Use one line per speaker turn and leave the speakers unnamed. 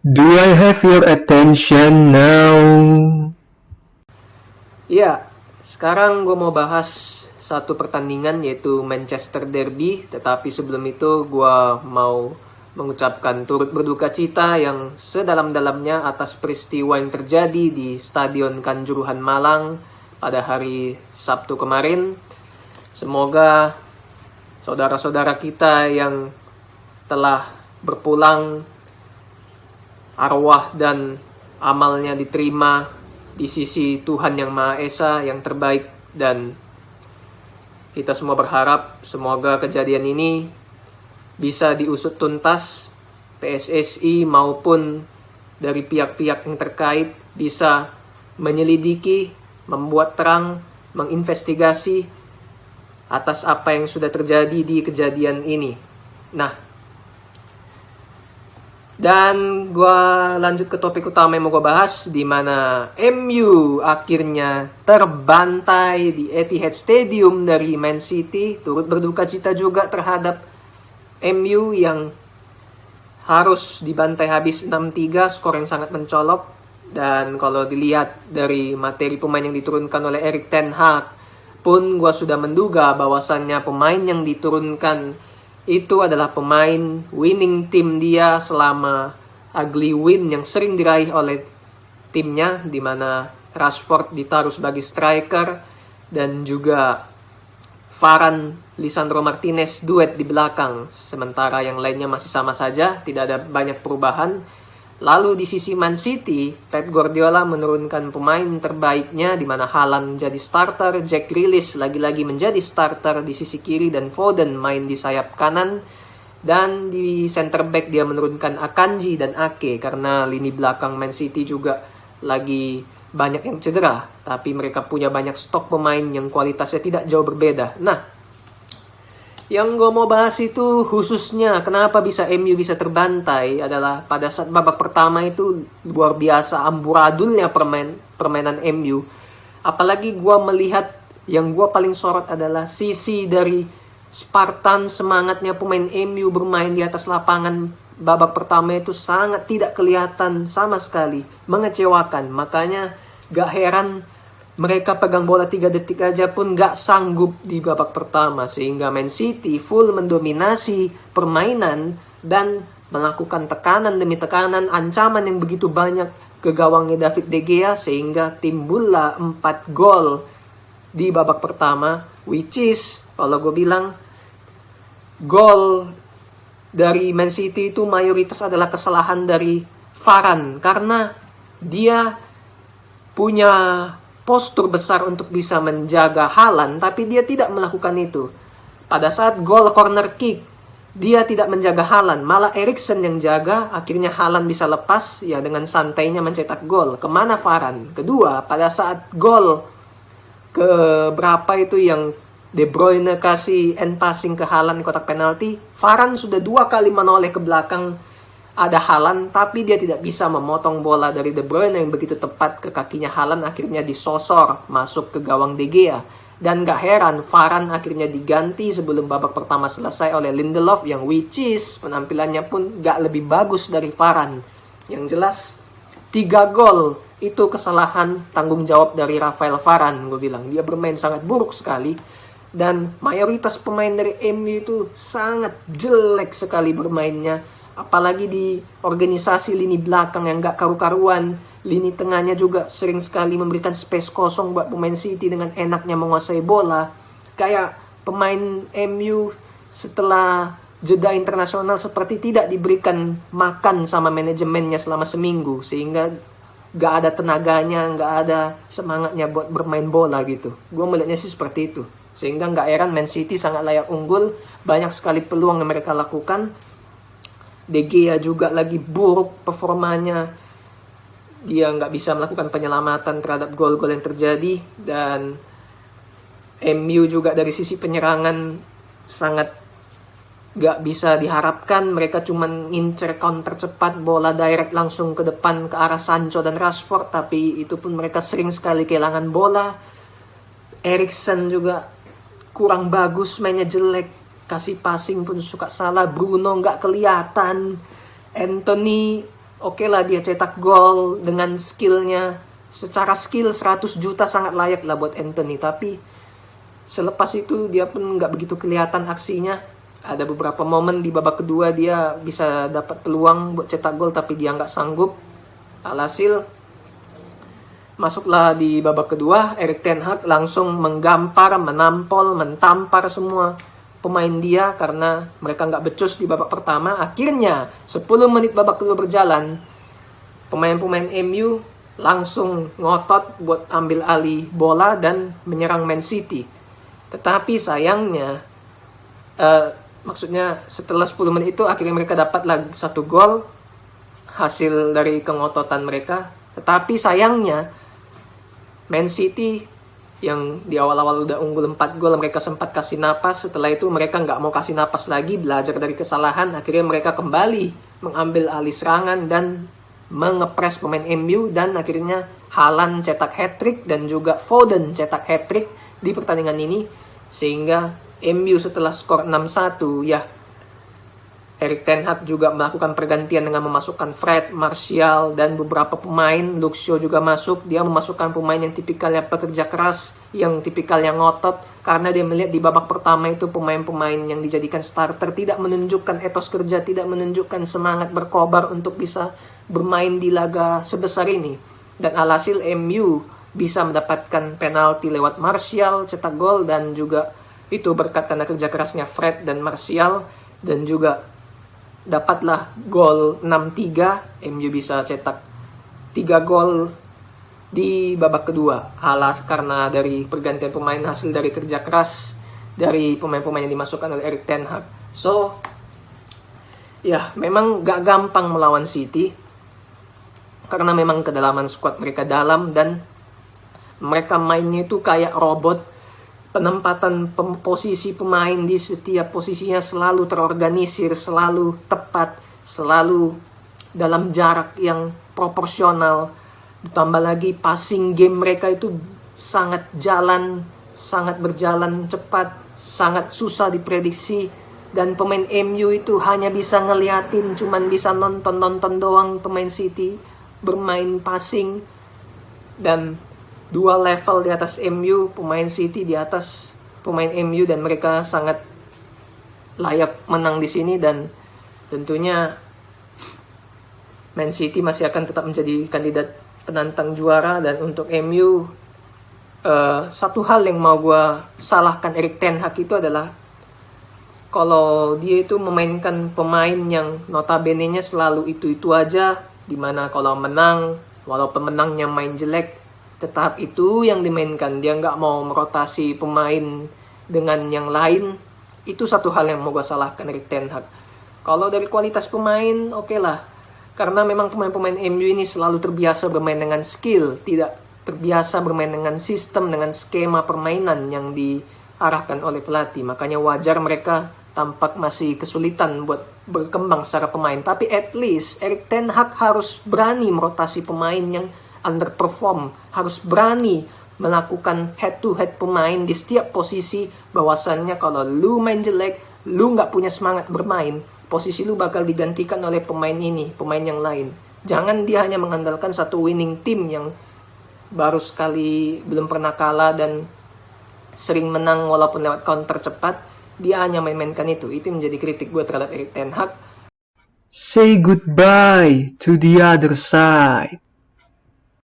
Do I have your attention now?
Iya, sekarang gue mau bahas satu pertandingan yaitu Manchester Derby. Tetapi sebelum itu gue mau mengucapkan turut berduka cita yang sedalam-dalamnya atas peristiwa yang terjadi di Stadion Kanjuruhan Malang pada hari Sabtu kemarin. Semoga saudara-saudara kita yang telah berpulang, arwah dan amalnya diterima di sisi Tuhan Yang Maha Esa yang terbaik, dan kita semua berharap semoga kejadian ini bisa diusut tuntas. PSSI maupun dari pihak-pihak yang terkait bisa menyelidiki, membuat terang, menginvestigasi atas apa yang sudah terjadi di kejadian ini. Nah, dan gue lanjut ke topik utama yang mau gue bahas, di mana MU akhirnya terbantai di Etihad Stadium dari Man City. Turut berduka cita juga terhadap MU yang harus dibantai habis 6-3, skor yang sangat mencolok. Dan kalau dilihat dari materi pemain yang diturunkan oleh Erik ten Hag pun, gue sudah menduga bahwasannya pemain yang diturunkan itu adalah pemain winning team dia selama ugly win yang sering diraih oleh timnya, di mana Rashford ditaruh sebagai striker dan juga Varane, Lisandro Martinez duet di belakang, sementara yang lainnya masih sama saja, tidak ada banyak perubahan. Lalu di sisi Man City, Pep Guardiola menurunkan pemain terbaiknya, di mana Haaland jadi starter, Jack Grealish lagi-lagi menjadi starter di sisi kiri, dan Foden main di sayap kanan. Dan di center back dia menurunkan Akanji dan Ake karena lini belakang Man City juga lagi banyak yang cedera, tapi mereka punya banyak stok pemain yang kualitasnya tidak jauh berbeda. Nah, yang gue mau bahas itu khususnya kenapa bisa MU bisa terbantai adalah pada saat babak pertama itu luar biasa amburadulnya permainan MU. Apalagi gue melihat yang gue paling sorot adalah sisi dari Spartan, semangatnya pemain MU bermain di atas lapangan babak pertama itu sangat tidak kelihatan sama sekali, mengecewakan. Makanya gak heran mereka pegang bola 3 detik aja pun gak sanggup di babak pertama. Sehingga Man City full mendominasi permainan dan melakukan tekanan demi tekanan, ancaman yang begitu banyak ke gawangnya David De Gea, sehingga timbullah 4 gol di babak pertama. Which is, kalau gue bilang, gol dari Man City itu mayoritas adalah kesalahan dari Varane, karena dia punya postur besar untuk bisa menjaga Haaland, tapi dia tidak melakukan itu. Pada saat gol corner kick, dia tidak menjaga Haaland, malah Eriksen yang jaga. Akhirnya Haaland bisa lepas, ya dengan santainya mencetak gol. Kemana Varane? Kedua, pada saat gol ke berapa itu yang De Bruyne kasih end passing ke Haaland di kotak penalti, Varane sudah 2 kali menoleh ke belakang ada Haaland, tapi dia tidak bisa memotong bola dari De Bruyne yang begitu tepat ke kakinya Haaland. Akhirnya disosor masuk ke gawang De Gea. Dan gak heran Varane akhirnya diganti sebelum babak pertama selesai oleh Lindelof, yang which is penampilannya pun gak lebih bagus dari Varane. Yang jelas 3 gol itu kesalahan tanggung jawab dari Rafael Varane. Gue bilang dia bermain sangat buruk sekali, dan mayoritas pemain dari MU itu sangat jelek sekali bermainnya. Apalagi di organisasi lini belakang yang gak karu-karuan. Lini tengahnya juga sering sekali memberikan space kosong buat pemain City dengan enaknya menguasai bola. Kayak pemain MU setelah jeda internasional seperti tidak diberikan makan sama manajemennya selama seminggu, sehingga gak ada tenaganya, gak ada semangatnya buat bermain bola gitu. Gue melihatnya sih seperti itu. Sehingga gak heran Man City sangat layak unggul. Banyak sekali peluang yang mereka lakukan. De Gea juga lagi buruk performanya. Dia nggak bisa melakukan penyelamatan terhadap gol-gol yang terjadi. Dan MU juga dari sisi penyerangan sangat nggak bisa diharapkan. Mereka cuma ngincer counter cepat, bola direct langsung ke depan ke arah Sancho dan Rashford, tapi itu pun mereka sering sekali kehilangan bola. Eriksen juga kurang bagus, mainnya jelek. Kasih passing pun suka salah. Bruno nggak kelihatan. Anthony oke lah dia cetak gol dengan skillnya. Secara skill 100 juta sangat layak lah buat Anthony. Tapi selepas itu dia pun nggak begitu kelihatan aksinya. Ada beberapa momen di babak kedua dia bisa dapat peluang buat cetak gol tapi dia nggak sanggup. Alhasil masuklah di babak kedua, Erik ten Hag langsung menggampar, menampol, mentampar semua pemain dia karena mereka nggak becus di babak pertama. Akhirnya 10 menit babak kedua berjalan, pemain-pemain MU langsung ngotot buat ambil alih bola dan menyerang Man City. Tetapi sayangnya, maksudnya setelah 10 menit itu akhirnya mereka dapat lagi 1 gol hasil dari kengototan mereka. Tetapi sayangnya Man City yang di awal-awal udah unggul 4 gol, mereka sempat kasih napas. Setelah itu mereka nggak mau kasih napas lagi, belajar dari kesalahan. Akhirnya mereka kembali mengambil alih serangan dan mengepres pemain MU. Dan akhirnya Haaland cetak hat-trick dan juga Foden cetak hat-trick di pertandingan ini. Sehingga MU setelah skor 6-1, ya Erik ten Hag juga melakukan pergantian dengan memasukkan Fred, Martial, dan beberapa pemain. Luke Shaw juga masuk. Dia memasukkan pemain yang tipikalnya pekerja keras, yang tipikalnya ngotot. Karena dia melihat di babak pertama itu pemain-pemain yang dijadikan starter tidak menunjukkan etos kerja, tidak menunjukkan semangat berkobar untuk bisa bermain di laga sebesar ini. Dan alhasil MU bisa mendapatkan penalti lewat Martial, cetak gol, dan juga itu berkat karena kerja kerasnya Fred dan Martial. Dan juga dapatlah gol 6-3, MU bisa cetak 3 gol di babak kedua. Halas karena dari pergantian pemain, hasil dari kerja keras dari pemain-pemain yang dimasukkan oleh Erik ten Hag. So, ya memang gak gampang melawan City karena memang kedalaman skuad mereka dalam dan mereka mainnya itu kayak robot. Penempatan posisi pemain di setiap posisinya selalu terorganisir, selalu tepat, selalu dalam jarak yang proporsional. Ditambah lagi passing game mereka itu sangat berjalan cepat, sangat susah diprediksi. Dan pemain MU itu hanya bisa ngeliatin, cuman bisa nonton doang pemain City bermain passing. Dan 2 level di atas MU, pemain City di atas pemain MU, dan mereka sangat layak menang di sini. Dan tentunya Man City masih akan tetap menjadi kandidat penantang juara. Dan untuk MU, satu hal yang mau gue salahkan Erik ten Hag itu adalah kalau dia itu memainkan pemain yang notabene-nya selalu itu aja, dimana kalau menang, walaupun menangnya main jelek, tetap itu yang dimainkan. Dia nggak mau merotasi pemain dengan yang lain. Itu satu hal yang mau gue salahkan Erik ten Hag. Kalau dari kualitas pemain, oke lah. Karena memang pemain-pemain MU ini selalu terbiasa bermain dengan skill, tidak terbiasa bermain dengan sistem, dengan skema permainan yang diarahkan oleh pelatih. Makanya wajar mereka tampak masih kesulitan buat berkembang secara pemain. Tapi at least Erik ten Hag harus berani merotasi pemain yang underperform, harus berani melakukan head to head pemain di setiap posisi. Bahwasannya kalau lu main jelek, lu nggak punya semangat bermain, posisi lu bakal digantikan oleh pemain ini, pemain yang lain. Jangan dia hanya mengandalkan satu winning team yang baru sekali belum pernah kalah dan sering menang walaupun lewat counter cepat. Dia hanya main-mainkan itu. Itu menjadi kritik gue terhadap Erik ten Hag.
Say goodbye to the other side.